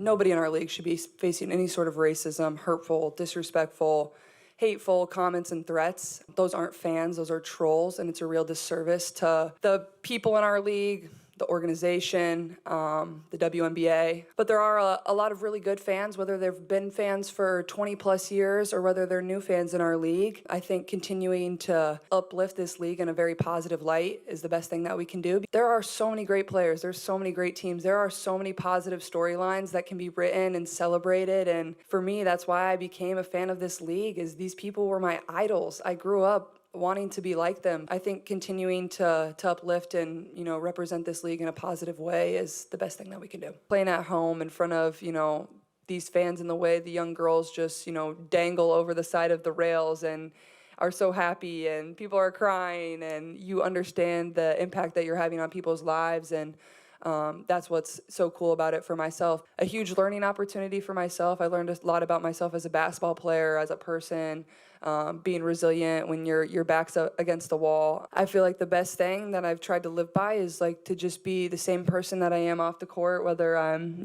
nobody in our league should be facing any sort of racism, hurtful, disrespectful, hateful comments and threats. Those aren't fans, those are trolls, and it's a real disservice to the people in our league, the organization, the WNBA. But there are a lot of really good fans, whether they've been fans for 20 plus years or whether they're new fans in our league. I think continuing to uplift this league in a very positive light is the best thing that we can do. There are so many great players, there's so many great teams, there are so many positive storylines that can be written and celebrated, and for me, that's why I became a fan of this league, is these people were my idols. I grew up wanting to be like them. I think continuing to uplift and, represent this league in a positive way is the best thing that we can do. Playing at home in front of, these fans in the way the young girls just, dangle over the side of the rails and are so happy and people are crying and you understand the impact that you're having on people's lives, and that's what's so cool about it for myself. A huge learning opportunity for myself. I learned a lot about myself as a basketball player, as a person, being resilient when your back's up against the wall. I feel like the best thing that I've tried to live by is like to just be the same person that I am off the court, whether I'm,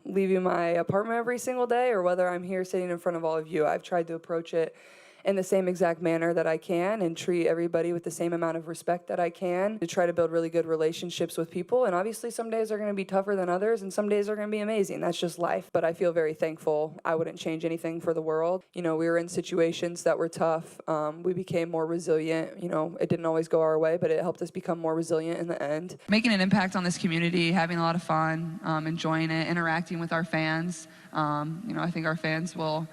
leaving my apartment every single day or whether I'm here sitting in front of all of you. I've tried to approach it in the same exact manner that I can and treat everybody with the same amount of respect that I can, to try to build really good relationships with people. And obviously some days are going to be tougher than others and some days are going to be amazing. That's just life. But I feel very thankful. I wouldn't change anything for the world. We were in situations that were tough. We became more resilient. It didn't always go our way, but it helped us become more resilient in the end. Making an impact on this community, having a lot of fun, enjoying it, interacting with our fans. I think our fans will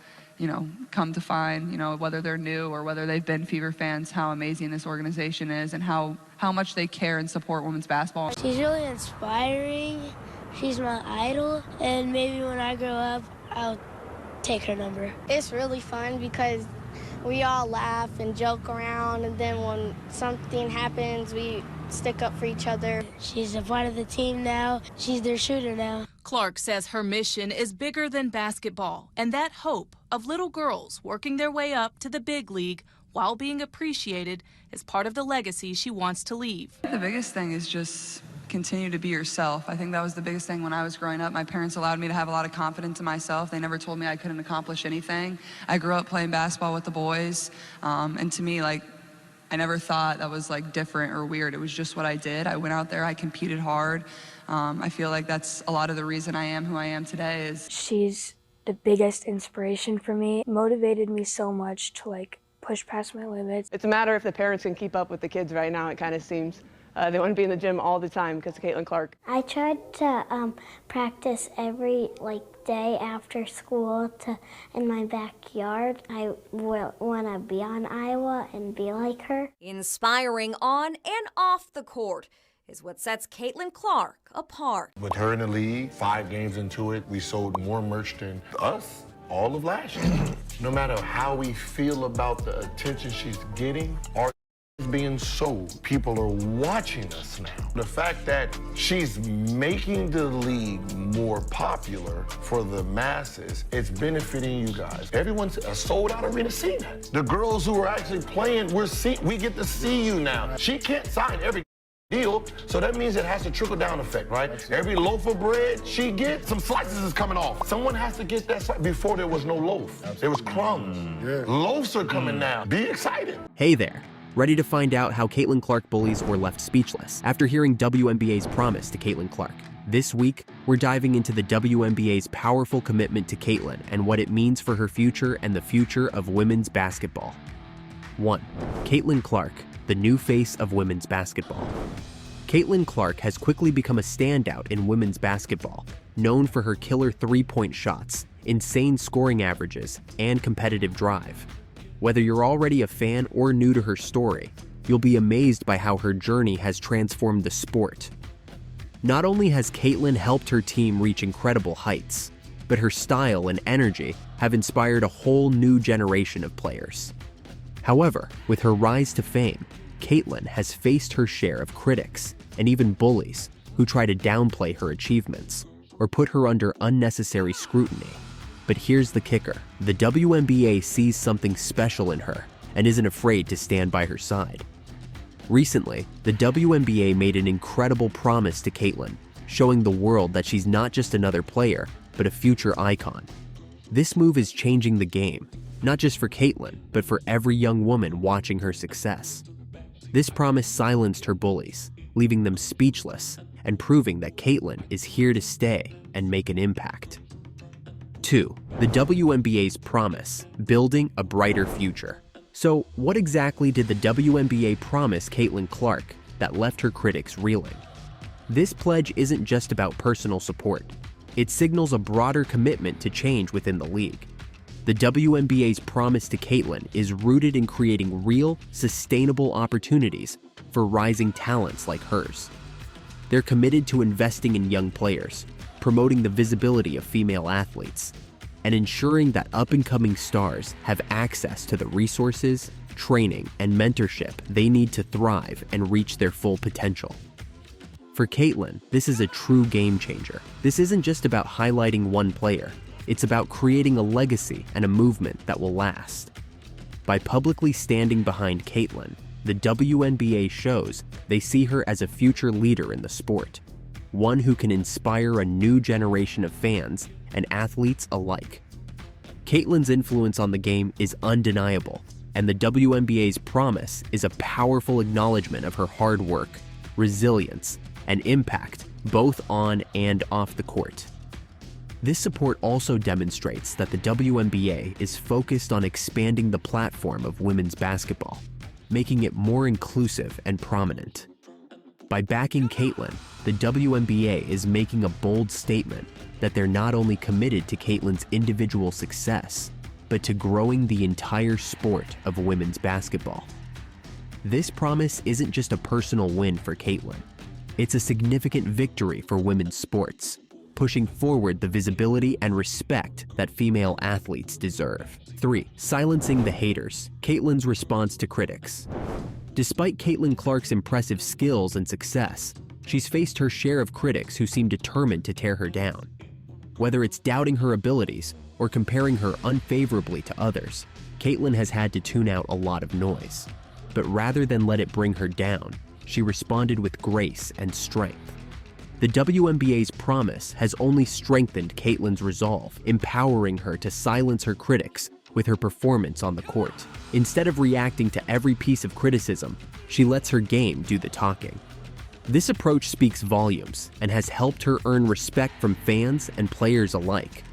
come to find, whether they're new or whether they've been Fever fans, how amazing this organization is and how much they care and support women's basketball. She's really inspiring. She's my idol, and maybe when I grow up, I'll take her number. It's really fun because we all laugh and joke around, and then when something happens, we stick up for each other. She's a part of the team now. She's their shooter now. Clark says her mission is bigger than basketball, and that hope of little girls working their way up to the big league while being appreciated is part of the legacy she wants to leave. The biggest thing is just continue to be yourself. I think that was the biggest thing when I was growing up. My parents allowed me to have a lot of confidence in myself. They never told me I couldn't accomplish anything. I grew up playing basketball with the boys, and to me, I never thought that was different or weird. It was just what I did. I went out there, I competed hard. I feel like that's a lot of the reason I am who I am today. She's the biggest inspiration for me. It motivated me so much to push past my limits. It's a matter if the parents can keep up with the kids right now. It kind of seems they want to be in the gym all the time because of Caitlin Clark. I tried to practice every day after school in my backyard. I want to be on Iowa and be like her. Inspiring on and off the court is what sets Caitlin Clark apart. With her in the league, 5 games into it, we sold more merch than us all of last year. No matter how we feel about the attention she's getting, our is being sold. People are watching us now. The fact that she's making the league more popular for the masses, it's benefiting you guys. Everyone's a sold-out arena seeing that. The girls who are actually playing, we get to see you now. She can't sign every deal, so that means it has a trickle-down effect, right? Every loaf of bread she gets, some slices is coming off. Someone has to get that slice. Before there was no loaf. Absolutely. There was crumbs. Yeah. Loaves are coming now. Be excited. Hey there. Ready to find out how Caitlin Clark bullies were left speechless after hearing WNBA's promise to Caitlin Clark? This week, we're diving into the WNBA's powerful commitment to Caitlin and what it means for her future and the future of women's basketball. 1. Caitlin Clark, the new face of women's basketball. Caitlin Clark has quickly become a standout in women's basketball, known for her killer three-point shots, insane scoring averages, and competitive drive. Whether you're already a fan or new to her story, you'll be amazed by how her journey has transformed the sport. Not only has Caitlin helped her team reach incredible heights, but her style and energy have inspired a whole new generation of players. However, with her rise to fame, Caitlin has faced her share of critics and even bullies who try to downplay her achievements or put her under unnecessary scrutiny. But here's the kicker. The WNBA sees something special in her and isn't afraid to stand by her side. Recently, the WNBA made an incredible promise to Caitlin, showing the world that she's not just another player, but a future icon. This move is changing the game, not just for Caitlin, but for every young woman watching her success. This promise silenced her bullies, leaving them speechless and proving that Caitlin is here to stay and make an impact. 2. The WNBA's promise, building a brighter future. So, what exactly did the WNBA promise Caitlin Clark that left her critics reeling? This pledge isn't just about personal support. It signals a broader commitment to change within the league. The WNBA's promise to Caitlin is rooted in creating real, sustainable opportunities for rising talents like hers. They're committed to investing in young players, promoting the visibility of female athletes, and ensuring that up-and-coming stars have access to the resources, training, and mentorship they need to thrive and reach their full potential. For Caitlin, this is a true game changer. This isn't just about highlighting one player. It's about creating a legacy and a movement that will last. By publicly standing behind Caitlin, the WNBA shows they see her as a future leader in the sport, one who can inspire a new generation of fans and athletes alike. Caitlin's influence on the game is undeniable, and the WNBA's promise is a powerful acknowledgement of her hard work, resilience, and impact both on and off the court. This support also demonstrates that the WNBA is focused on expanding the platform of women's basketball, making it more inclusive and prominent. By backing Caitlin, the WNBA is making a bold statement that they're not only committed to Caitlin's individual success, but to growing the entire sport of women's basketball. This promise isn't just a personal win for Caitlin. It's a significant victory for women's sports, pushing forward the visibility and respect that female athletes deserve. 3. Silencing the haters. Caitlin's response to critics. Despite Caitlin Clark's impressive skills and success, she's faced her share of critics who seem determined to tear her down. Whether it's doubting her abilities or comparing her unfavorably to others, Caitlin has had to tune out a lot of noise. But rather than let it bring her down, she responded with grace and strength. The WNBA's promise has only strengthened Caitlin's resolve, empowering her to silence her critics with her performance on the court. Instead of reacting to every piece of criticism, she lets her game do the talking. This approach speaks volumes and has helped her earn respect from fans and players alike.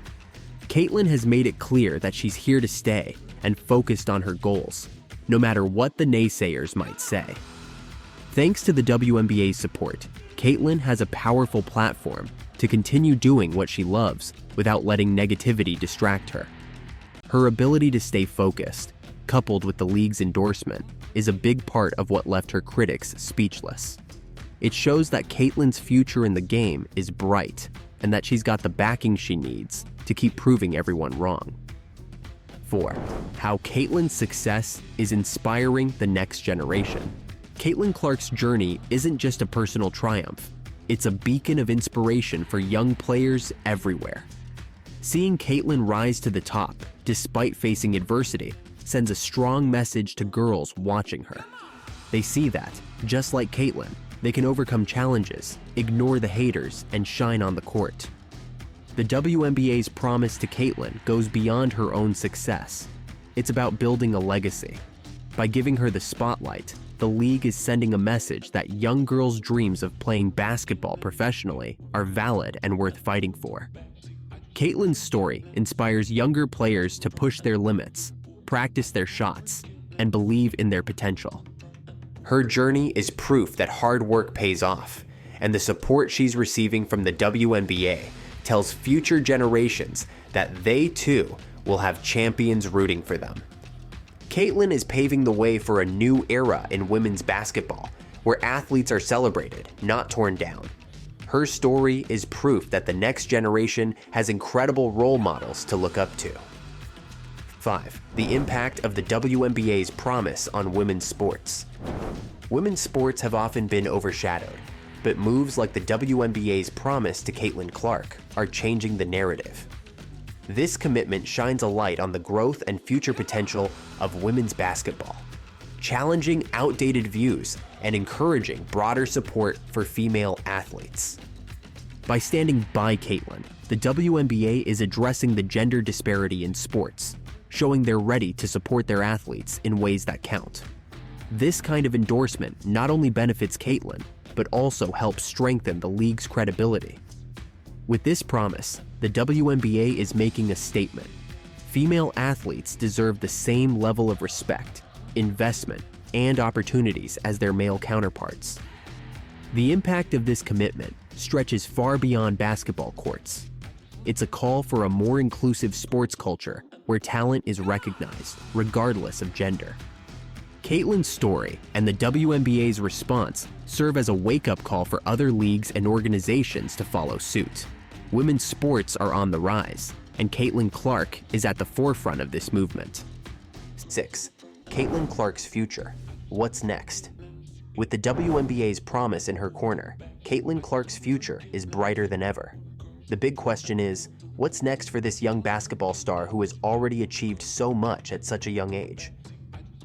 Caitlin has made it clear that she's here to stay and focused on her goals, no matter what the naysayers might say. Thanks to the WNBA's support, Caitlin has a powerful platform to continue doing what she loves without letting negativity distract her. Her ability to stay focused, coupled with the league's endorsement, is a big part of what left her critics speechless. It shows that Caitlin's future in the game is bright and that she's got the backing she needs to keep proving everyone wrong. 4. How Caitlin's success is inspiring the next generation. Caitlin Clark's journey isn't just a personal triumph, it's a beacon of inspiration for young players everywhere. Seeing Caitlin rise to the top, despite facing adversity, sends a strong message to girls watching her. They see that, just like Caitlin, they can overcome challenges, ignore the haters, and shine on the court. The WNBA's promise to Caitlin goes beyond her own success. It's about building a legacy. By giving her the spotlight, the league is sending a message that young girls' dreams of playing basketball professionally are valid and worth fighting for. Caitlin's story inspires younger players to push their limits, practice their shots, and believe in their potential. Her journey is proof that hard work pays off, and the support she's receiving from the WNBA tells future generations that they too will have champions rooting for them. Caitlin is paving the way for a new era in women's basketball, where athletes are celebrated, not torn down. Her story is proof that the next generation has incredible role models to look up to. 5. The impact of the WNBA's promise on women's sports. Women's sports have often been overshadowed, but moves like the WNBA's promise to Caitlin Clark are changing the narrative. This commitment shines a light on the growth and future potential of women's basketball, challenging outdated views and encouraging broader support for female athletes. By standing by Caitlin, the WNBA is addressing the gender disparity in sports, showing they're ready to support their athletes in ways that count. This kind of endorsement not only benefits Caitlin, but also helps strengthen the league's credibility. With this promise, the WNBA is making a statement. Female athletes deserve the same level of respect, investment, and opportunities as their male counterparts. The impact of this commitment stretches far beyond basketball courts. It's a call for a more inclusive sports culture where talent is recognized, regardless of gender. Caitlin's story and the WNBA's response serve as a wake-up call for other leagues and organizations to follow suit. Women's sports are on the rise, and Caitlin Clark is at the forefront of this movement. 6. Caitlin Clark's future. What's next? With the WNBA's promise in her corner, Caitlin Clark's future is brighter than ever. The big question is, what's next for this young basketball star who has already achieved so much at such a young age?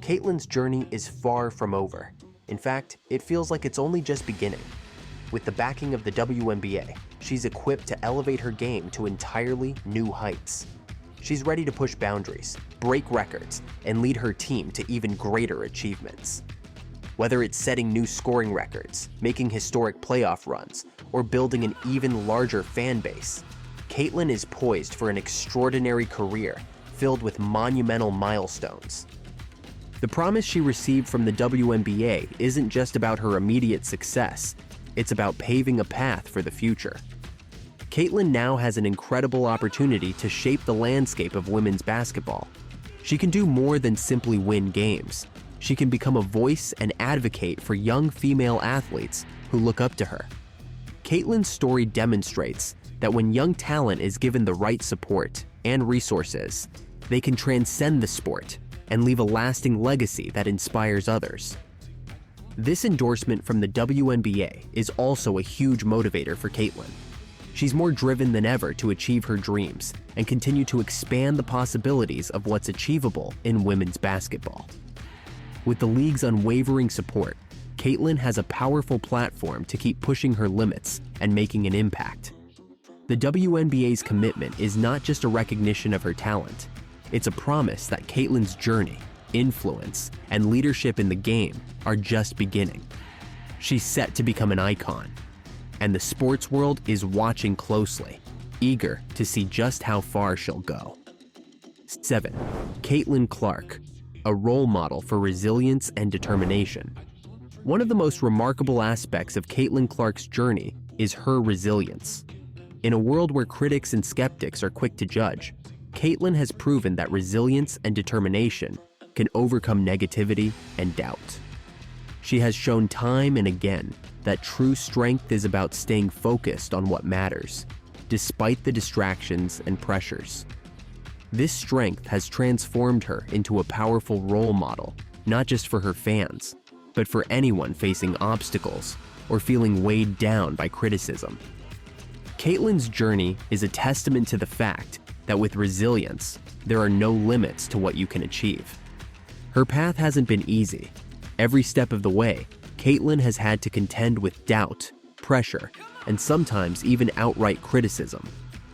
Caitlin's journey is far from over. In fact, it feels like it's only just beginning. With the backing of the WNBA, she's equipped to elevate her game to entirely new heights. She's ready to push boundaries, break records, and lead her team to even greater achievements. Whether it's setting new scoring records, making historic playoff runs, or building an even larger fan base, Caitlin is poised for an extraordinary career filled with monumental milestones. The promise she received from the WNBA isn't just about her immediate success, it's about paving a path for the future. Caitlin now has an incredible opportunity to shape the landscape of women's basketball. She can do more than simply win games. She can become a voice and advocate for young female athletes who look up to her. Caitlin's story demonstrates that when young talent is given the right support and resources, they can transcend the sport and leave a lasting legacy that inspires others. This endorsement from the WNBA is also a huge motivator for Caitlin. She's more driven than ever to achieve her dreams and continue to expand the possibilities of what's achievable in women's basketball. With the league's unwavering support, Caitlin has a powerful platform to keep pushing her limits and making an impact. The WNBA's commitment is not just a recognition of her talent, it's a promise that Caitlin's journey, influence, and leadership in the game are just beginning. She's set to become an icon, and the sports world is watching closely, eager to see just how far she'll go. 7. Caitlin Clark, a role model for resilience and determination. One of the most remarkable aspects of Caitlin Clark's journey is her resilience. In a world where critics and skeptics are quick to judge, Caitlin has proven that resilience and determination can overcome negativity and doubt. She has shown time and again that true strength is about staying focused on what matters, despite the distractions and pressures. This strength has transformed her into a powerful role model, not just for her fans, but for anyone facing obstacles or feeling weighed down by criticism. Caitlin's journey is a testament to the fact that with resilience, there are no limits to what you can achieve. Her path hasn't been easy. Every step of the way, Caitlin has had to contend with doubt, pressure, and sometimes even outright criticism.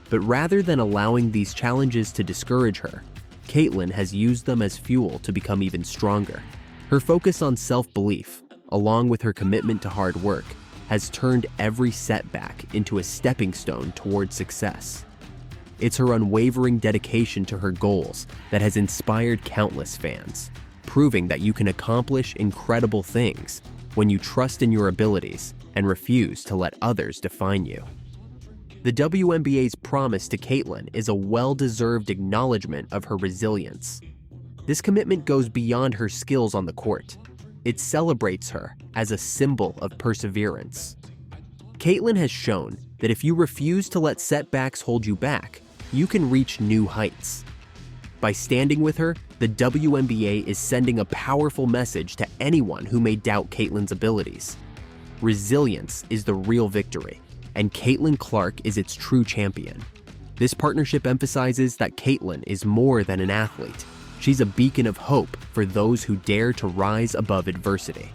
But rather than allowing these challenges to discourage her, Caitlin has used them as fuel to become even stronger. Her focus on self-belief, along with her commitment to hard work, has turned every setback into a stepping stone toward success. It's her unwavering dedication to her goals that has inspired countless fans, proving that you can accomplish incredible things when you trust in your abilities and refuse to let others define you. The WNBA's promise to Caitlin is a well-deserved acknowledgement of her resilience. This commitment goes beyond her skills on the court. It celebrates her as a symbol of perseverance. Caitlin has shown that if you refuse to let setbacks hold you back, you can reach new heights. By standing with her, the WNBA is sending a powerful message to anyone who may doubt Caitlin's abilities. Resilience is the real victory, and Caitlin Clark is its true champion. This partnership emphasizes that Caitlin is more than an athlete. She's a beacon of hope for those who dare to rise above adversity.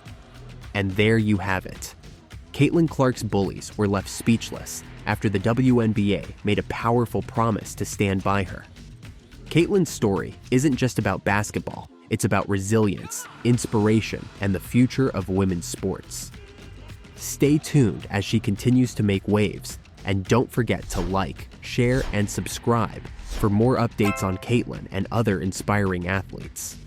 And there you have it. Caitlin Clark's bullies were left speechless after the WNBA made a powerful promise to stand by her. Caitlin's story isn't just about basketball, it's about resilience, inspiration, and the future of women's sports. Stay tuned as she continues to make waves, and don't forget to like, share, and subscribe for more updates on Caitlin and other inspiring athletes.